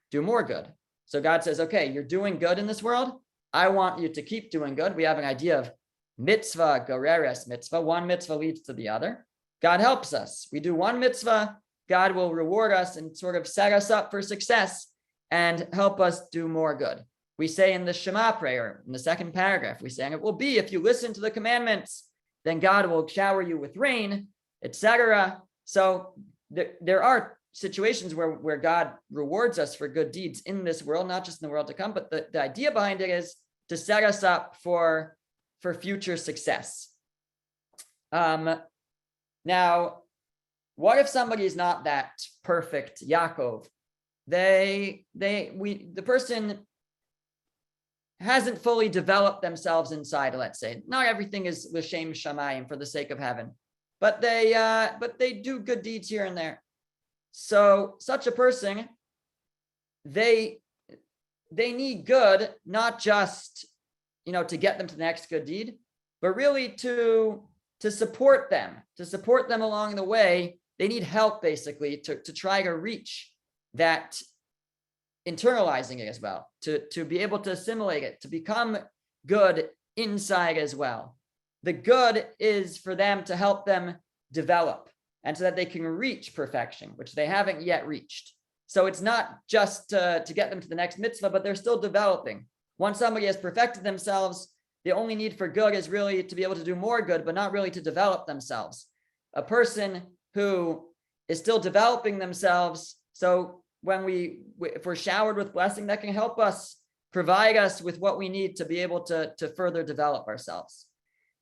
[SPEAKER 1] do more good. So God says, okay, you're doing good in this world. I want you to keep doing good. We have an idea of mitzvah, goreres mitzvah. One mitzvah leads to the other. God helps us. We do one mitzvah, God will reward us and sort of set us up for success and help us do more good. We say in the Shema prayer, in the second paragraph, we say, it will be, if you listen to the commandments, then God will shower you with rain, etc. So there are situations where God rewards us for good deeds in this world, not just in the world to come, but the idea behind it is to set us up for future success. Now, what if somebody is not that perfect Yaakov? The person hasn't fully developed themselves inside, let's say. Not everything is l'shem shamayim, for the sake of heaven, but they do good deeds here and there. So such a person, they need good, not just, to get them to the next good deed, but really to support them along the way. They need help, basically, to try to reach that, internalizing it as well, to be able to assimilate it, to become good inside as well. The good is for them to help them develop, and so that they can reach perfection, which they haven't yet reached. So it's not just to get them to the next mitzvah, but they're still developing. Once somebody has perfected themselves, the only need for good is really to be able to do more good, but not really to develop themselves. A person who is still developing themselves, so if we're showered with blessing, that can help us, provide us with what we need to be able to further develop ourselves.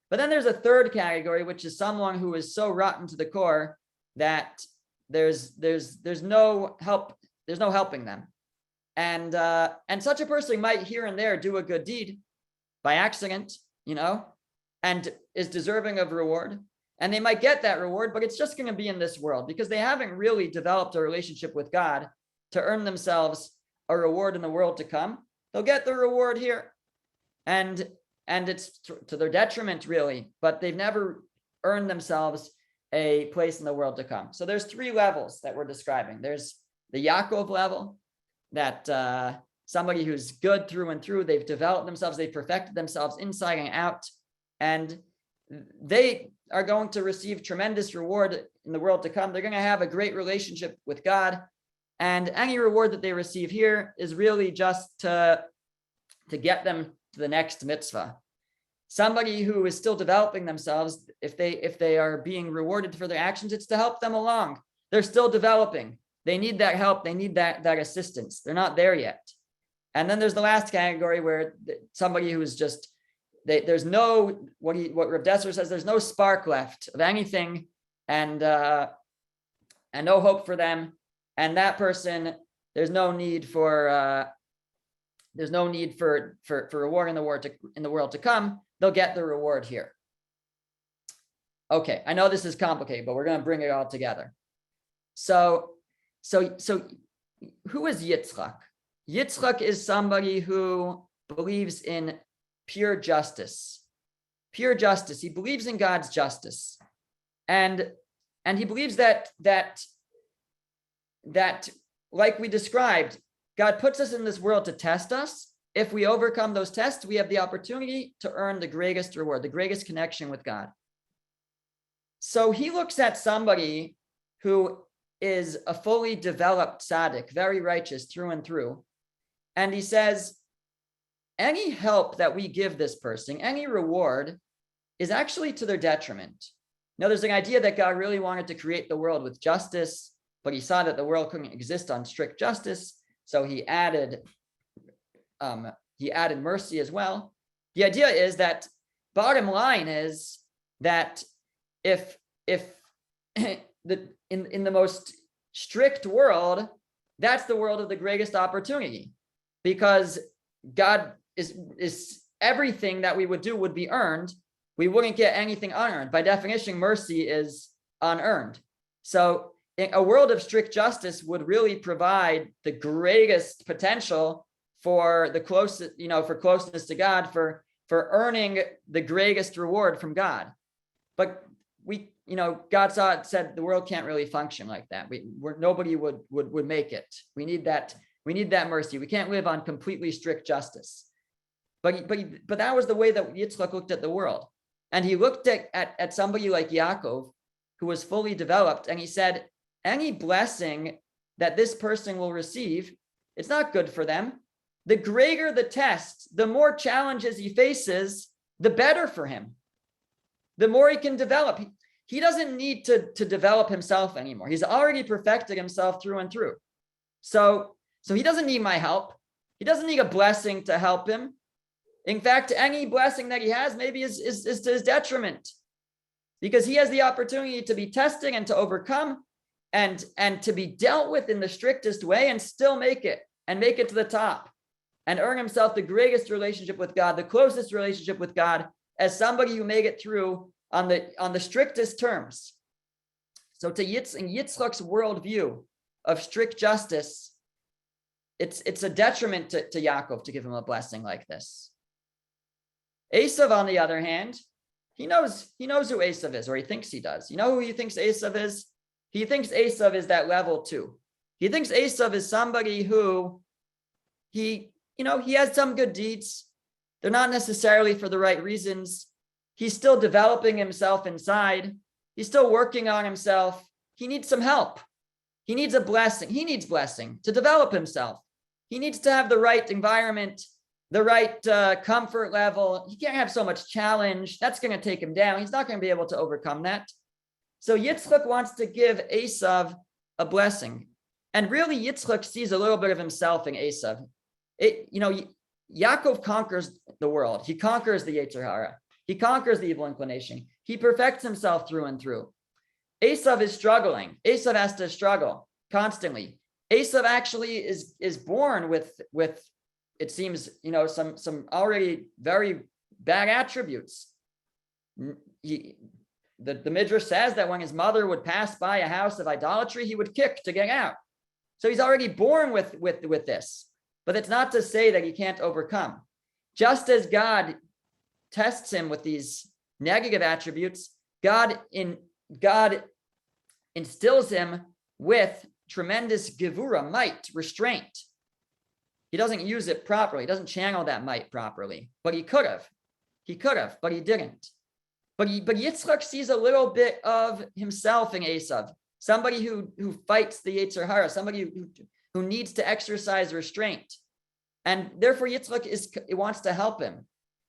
[SPEAKER 1] But then there's a third category, which is someone who is so rotten to the core that there's no help, there's no helping them. And such a person might here and there do a good deed by accident, and is deserving of reward. And they might get that reward, but it's just going to be in this world, because they haven't really developed a relationship with God to earn themselves a reward in the world to come. They'll get the reward here, and it's to their detriment, really, but they've never earned themselves a place in the world to come. So there's three levels that we're describing. There's the Yaakov level, that somebody who's good through and through, they've developed themselves, they've perfected themselves inside and out, and they are going to receive tremendous reward in the world to come. They're going to have a great relationship with God, and any reward that they receive here is really just to get them to the next mitzvah. Somebody who is still developing themselves, if they are being rewarded for their actions, it's to help them along. They're still developing. They need that help. They need that assistance. They're not there yet. And then there's the last category, where somebody who is just, there's no, what Rav Desser says, there's no spark left of anything, and no hope for them. And that person, there's no need for reward in the world to come. They'll get the reward here. Okay, I know this is complicated, but we're going to bring it all together. So who is Yitzchak? Yitzchak is somebody who believes in pure justice. Pure justice. He believes in God's justice, and he believes that like we described, God puts us in this world to test us. If we overcome those tests, we have the opportunity to earn the greatest reward, the greatest connection with God. So he looks at somebody who is a fully developed tzaddik, very righteous through and through, and he says, any help that we give this person, any reward, is actually to their detriment. Now, there's an idea that God really wanted to create the world with justice, but he saw that the world couldn't exist on strict justice, so he added mercy as well. The idea is that, bottom line is that if in the most strict world, that's the world of the greatest opportunity, because God is everything that we would do would be earned. We wouldn't get anything unearned. By definition, mercy is unearned. So a world of strict justice would really provide the greatest potential for the closest, for closeness to God, for earning the greatest reward from God. But God said the world can't really function like that. Nobody would make it. We need that mercy. We can't live on completely strict justice. But that was the way that Yitzchak looked at the world. And he looked at somebody like Yaakov, who was fully developed, and he said, any blessing that this person will receive, it's not good for them. The greater the test, the more challenges he faces, the better for him. The more he can develop. He doesn't need to develop himself anymore. He's already perfected himself through and through. So he doesn't need my help. He doesn't need a blessing to help him. In fact, any blessing that he has maybe is to his detriment, because he has the opportunity to be tested and to overcome and to be dealt with in the strictest way and still make it to the top and earn himself the greatest relationship with God, the closest relationship with God, as somebody who made it through on the strictest terms. So in Yitzchak's worldview of strict justice, it's a detriment to Yaakov to give him a blessing like this. Esav, on the other hand, he knows who Esav is, or he thinks he does. You know who he thinks Esav is? He thinks Esav is that level too. He thinks Esav is somebody who he has some good deeds. They're not necessarily for the right reasons. He's still developing himself inside. He's still working on himself. He needs some help. He needs a blessing. He needs blessing to develop himself. He needs to have the right environment, the right comfort level. He can't have so much challenge. That's going to take him down. He's not going to be able to overcome that. So Yitzchak wants to give Esav a blessing. And really, Yitzchak sees a little bit of himself in Esav. Yaakov conquers the world. He conquers the Yetzer Hara. He conquers the evil inclination. He perfects himself through and through. Esav is struggling. Esav has to struggle constantly. Esav actually is born with it seems, some already very bad attributes. The Midrash says that when his mother would pass by a house of idolatry, he would kick to get out. So he's already born with this, but it's not to say that he can't overcome. Just as God tests him with these negative attributes, God instills him with tremendous gevura, might, restraint. He doesn't use it properly. He doesn't channel that might properly, but he could have. But he didn't. But Yitzchak sees a little bit of himself in Esav, somebody who fights the Yetzer Hara, somebody who needs to exercise restraint. And therefore Yitzchak wants to help him.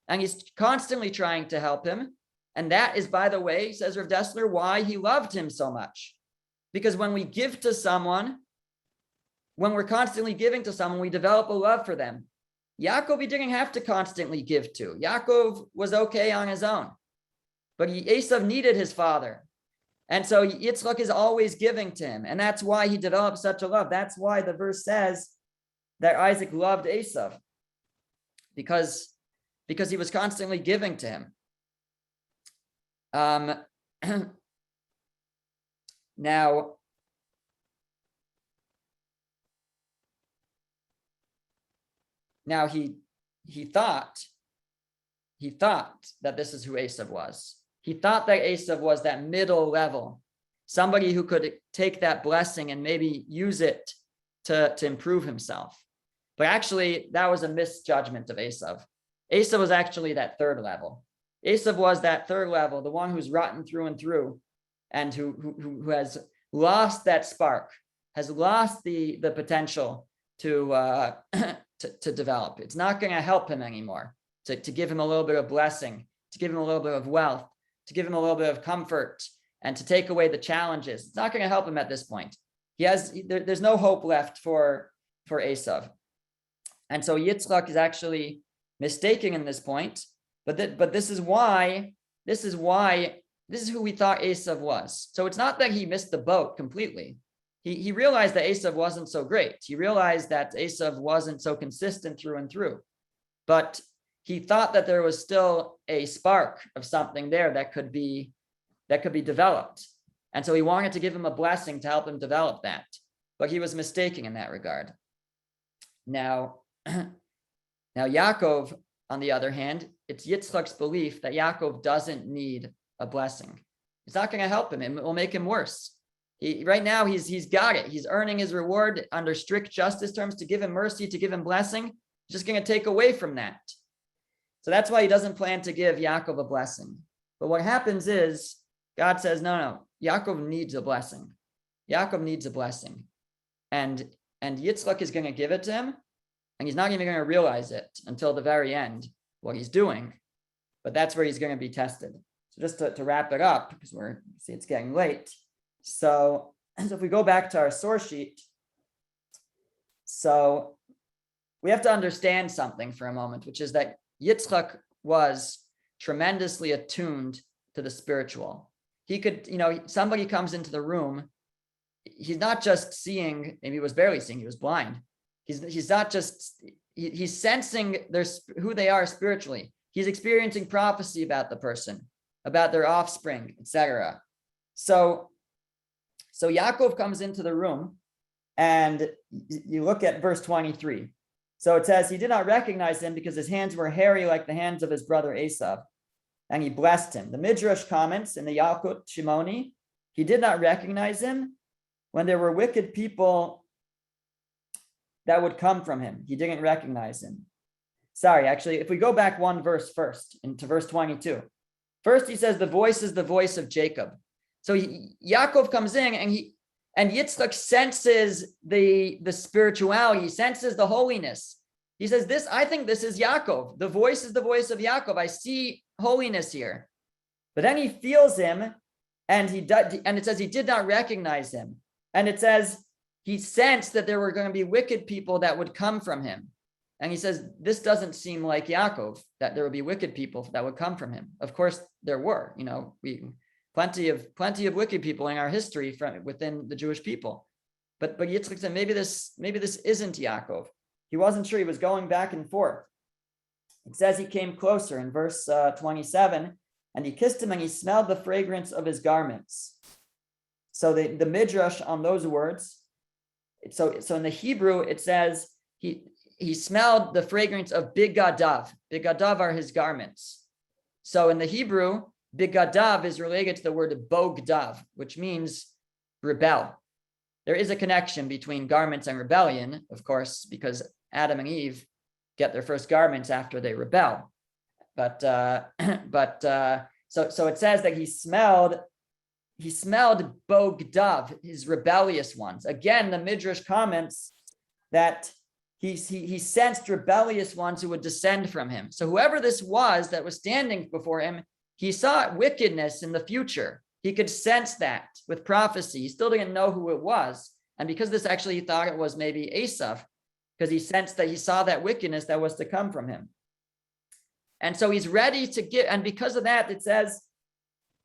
[SPEAKER 1] And he's constantly trying to help him. And that is, by the way, says Rav Dessler, why he loved him so much. Because when we give to someone, when we're constantly giving to someone, we develop a love for them. Yaakov, he didn't have to constantly give to. Yaakov was okay on his own. But Esav needed his father. And so Yitzchak is always giving to him. And that's why he developed such a love. That's why the verse says that Isaac loved Esav. Because he was constantly giving to him. Now he thought that this is who Esav was. He thought that Esav was that middle level, somebody who could take that blessing and maybe use it to improve himself. But actually, that was a misjudgment of Esav. Esav was actually that third level. Esav was that third level, the one who's rotten through and through, and who has lost that spark, has lost the potential to develop. It's not going to help him anymore to give him a little bit of blessing, to give him a little bit of wealth, to give him a little bit of comfort, and to take away the challenges. It's not going to help him at this point. There's no hope left for Esav. And so Yitzchak is actually mistaken in this point, but this is who we thought Esav was. So it's not that he missed the boat completely. He realized that Esav wasn't so great. He realized that Esav wasn't so consistent through and through, but he thought that there was still a spark of something there that could be developed. And so he wanted to give him a blessing to help him develop that. But he was mistaken in that regard. Now, Yaakov, on the other hand, it's Yitzchak's belief that Yaakov doesn't need a blessing. It's not going to help him. It will make him worse. Right now, he's got it. He's earning his reward under strict justice terms. To give him mercy, to give him blessing, he's just going to take away from that. So that's why he doesn't plan to give Yaakov a blessing. But what happens is God says, no, Yaakov needs a blessing. Yaakov needs a blessing. And Yitzchak is going to give it to him. And he's not even going to realize it until the very end, what he's doing. But that's where he's going to be tested. So just to wrap it up, because it's getting late. So if we go back to our source sheet, so we have to understand something for a moment, which is that Yitzchak was tremendously attuned to the spiritual. He could, somebody comes into the room, he's not just seeing, maybe he was barely seeing, he was blind. He's not just, he's sensing who they are spiritually. He's experiencing prophecy about the person, about their offspring, etc. So Yaakov comes into the room, and you look at verse 23. So it says, he did not recognize him because his hands were hairy like the hands of his brother Esav, and he blessed him. The Midrash comments in the Yalkut Shimoni, he did not recognize him when there were wicked people that would come from him. He didn't recognize him. Sorry, actually, if we go back one verse first, into verse 22. First, he says, the voice is the voice of Jacob. So Yaakov comes in, and Yitzchak senses the spirituality, he senses the holiness. He says, I think this is Yaakov. The voice is the voice of Yaakov. I see holiness here. But then he feels him, and it says he did not recognize him. And it says he sensed that there were going to be wicked people that would come from him. And he says, this doesn't seem like Yaakov, that there would be wicked people that would come from him. Of course, there were, plenty of wicked people in our history within the Jewish people. But Yitzchak said, maybe this isn't Yaakov. He wasn't sure. He was going back and forth. It says he came closer in verse 27, and he kissed him, and he smelled the fragrance of his garments. So the Midrash on those words, so in the Hebrew, it says he smelled the fragrance of bigadav. Bigadav are his garments. So in the Hebrew, bigadav is related to the word bogdav, which means rebel. There is a connection between garments and rebellion, of course, because Adam and Eve get their first garments after they rebel. So it says that he smelled bogdav, his rebellious ones. Again, the Midrash comments that he sensed rebellious ones who would descend from him. So whoever this was that was standing before him, he saw wickedness in the future. He could sense that with prophecy. He still didn't know who it was. And because this actually, he thought it was maybe Esav, because he sensed that he saw that wickedness that was to come from him. And so he's ready to give. And because of that, it says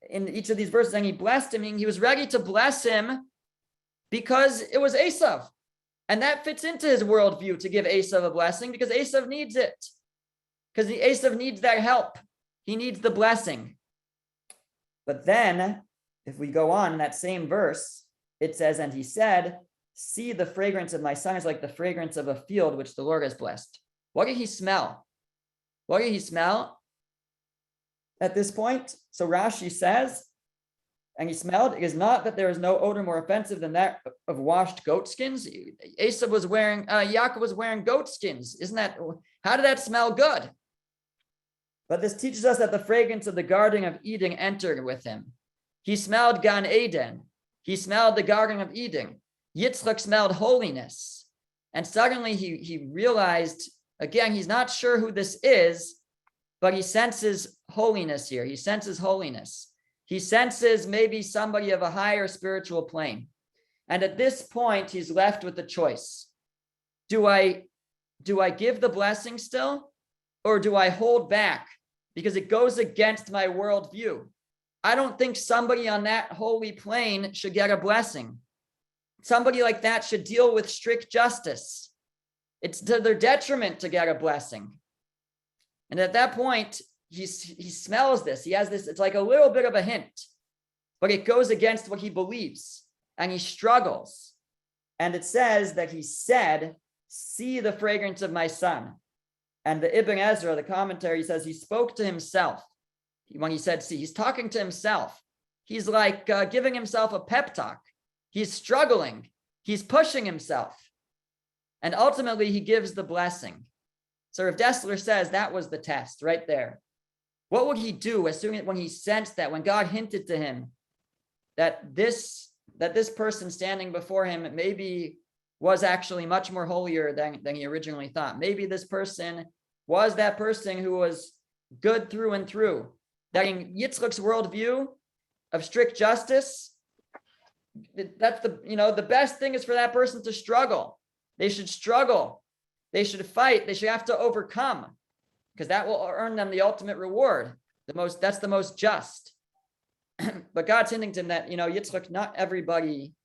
[SPEAKER 1] in each of these verses, and he blessed him, he was ready to bless him because it was Esav. And that fits into his worldview to give Esav a blessing because Esav needs it. Because Esav needs that help. He needs the blessing. But then, if we go on in that same verse, it says, and he said, see, the fragrance of my son is like the fragrance of a field which the Lord has blessed. What did he smell? What did he smell at this point? So Rashi says, and he smelled, it is not that there is no odor more offensive than that of washed goat skins. Yaakov was wearing goat skins. How did that smell good? But this teaches us that the fragrance of the Garden of Eden entered with him. He smelled Gan Eden. He smelled the Garden of Eden. Yitzchak smelled holiness. And suddenly he realized, again, he's not sure who this is, but he senses holiness here. He senses holiness. He senses maybe somebody of a higher spiritual plane. And at this point, he's left with the choice. Do I give the blessing still? Or do I hold back? Because it goes against my worldview. I don't think somebody on that holy plane should get a blessing. Somebody like that should deal with strict justice. It's to their detriment to get a blessing. And at that point, he smells this. He has this, it's like a little bit of a hint. but it goes against what he believes, and he struggles. And it says that he said, "See the fragrance of my son." And the Ibn Ezra, the commentary, says he spoke to himself. When he said, "See," he's talking to himself. He's like giving himself a pep talk. He's struggling. He's pushing himself. And ultimately, he gives the blessing. So Rav Dessler says that was the test right there. What would he do as soon as when he sensed that, when God hinted to him that this person standing before him maybe was actually much more holier than he originally thought. Maybe this person was that person who was good through and through. That in Yitzchak's worldview of strict justice, that's the best thing is for that person to struggle. They should struggle. They should fight. They should have to overcome, because that will earn them the ultimate reward. That's the most just. But God's hinting to him that, Yitzchak, not everybody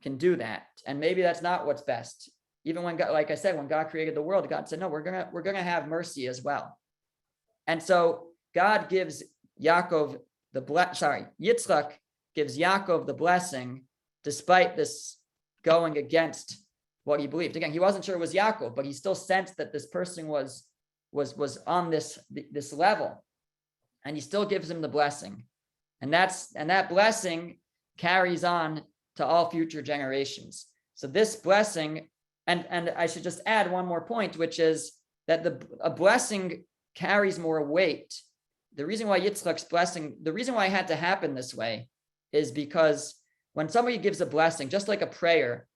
[SPEAKER 1] can do that. And maybe that's not what's best. Even when God, like I said, when God created the world, God said, no, we're gonna have mercy as well. And so God gives Yitzchak gives Yaakov the blessing, despite this going against what he believed. Again, he wasn't sure it was Yaakov, but he still sensed that this person was on this level, and he still gives him the blessing. And that blessing carries on to all future generations. So this blessing, and I should just add one more point, which is that a blessing carries more weight. The reason why Yitzchak's blessing, the reason why it had to happen this way, is because when somebody gives a blessing, just like a prayer,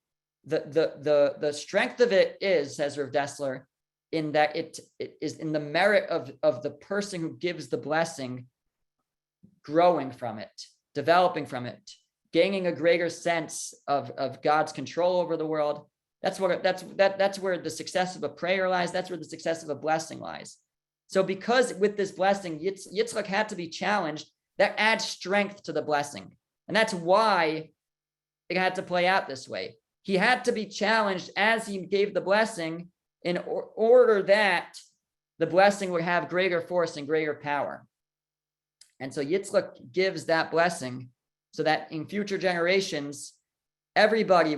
[SPEAKER 1] the strength of it is, says Rav Dessler, in that it is in the merit of the person who gives the blessing, growing from it, developing from it, gaining a greater sense of God's control over the world. That's where the success of a prayer lies. That's where the success of a blessing lies. So because with this blessing, Yitzchak had to be challenged, that adds strength to the blessing. And that's why it had to play out this way. He had to be challenged as he gave the blessing in order that the blessing would have greater force and greater power. And so Yitzchak gives that blessing so that in future generations, everybody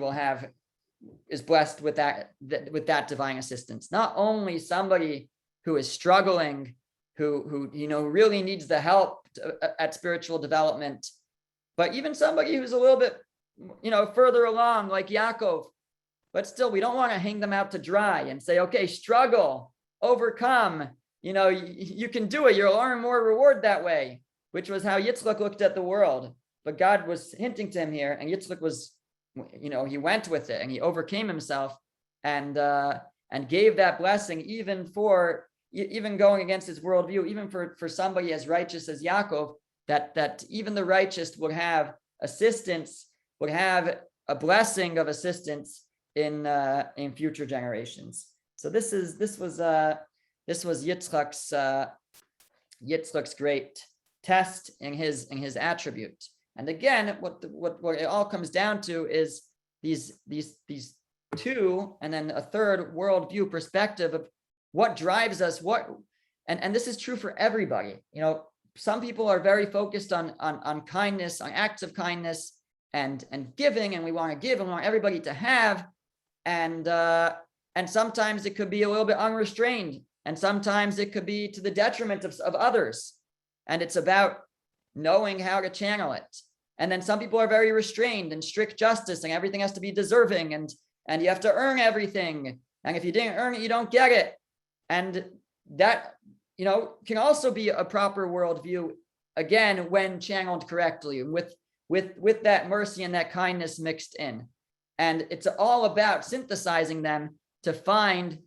[SPEAKER 1] is blessed with that divine assistance. Not only somebody who is struggling, who really needs the help at spiritual development, but even somebody who's a little bit further along, like Yaakov. But still, we don't want to hang them out to dry and say, okay, struggle, overcome, you can do it, you'll earn more reward that way, which was how Yitzchak looked at the world. But God was hinting to him here, and Yitzchak was, he went with it, and he overcame himself and gave that blessing, even going against his worldview, even for somebody as righteous as Yaakov, that even the righteous would have assistance, would have a blessing of assistance in future generations. So this was Yitzchak's great test in his attribute. And again, what it all comes down to is these two, and then a third worldview perspective of what drives us, and this is true for everybody. Some people are very focused on kindness, on acts of kindness and giving, and we want to give and we want everybody to have. And sometimes it could be a little bit unrestrained, and sometimes it could be to the detriment of others. And it's about knowing how to channel it. And then some people are very restrained and strict justice, and everything has to be deserving, and you have to earn everything. And if you didn't earn it, you don't get it. And that, can also be a proper worldview, again, when channeled correctly, with that mercy and that kindness mixed in. And it's all about synthesizing them to find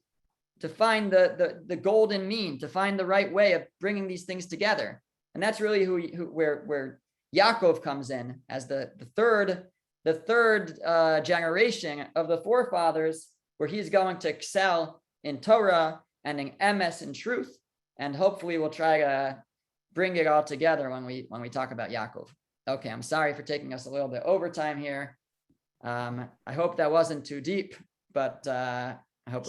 [SPEAKER 1] the golden mean, to find the right way of bringing these things together. And that's really where Yaakov comes in as the third generation of the forefathers, where he's going to excel in Torah and in emes and truth. And hopefully we'll try to bring it all together when we talk about Yaakov. Okay, I'm sorry for taking us a little bit over time here. I hope that wasn't too deep, but I hope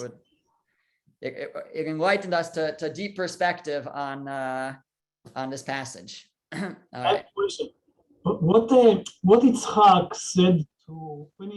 [SPEAKER 1] it enlightened us to deep perspective on this passage. All right.
[SPEAKER 2] what Yitzchak said to when he